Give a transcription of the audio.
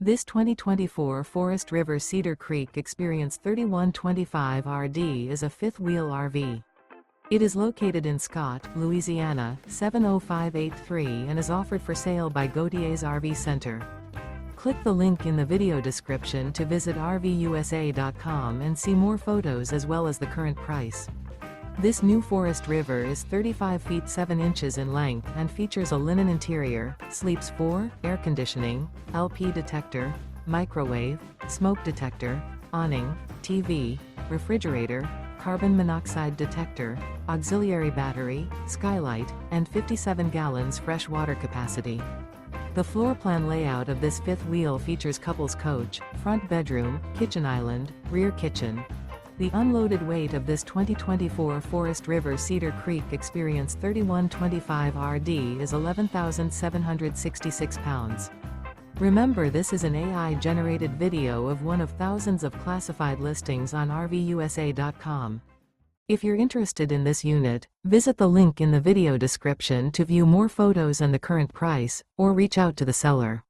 This 2024 Forest River Cedar Creek Experience 3125 RD is a fifth-wheel RV. It is located in Scott, Louisiana, 70583 and is offered for sale by Gauthiers RV Center. Click the link in the video description to visit RVUSA.com and see more photos as well as the current price. This new Forest River is 35 feet 7 inches in length and features a linen interior, sleeps 4, air conditioning, LP detector, microwave, smoke detector, awning, TV, refrigerator, carbon monoxide detector, auxiliary battery, skylight, and 57 gallons fresh water capacity. The floor plan layout of this fifth wheel features couples coach, front bedroom, kitchen island, rear kitchen. The unloaded weight of this 2024 Forest River Cedar Creek Experience 3125 RD is 11,766 pounds. Remember, this is an AI-generated video of one of thousands of classified listings on RVUSA.com. If you're interested in this unit, visit the link in the video description to view more photos and the current price, or reach out to the seller.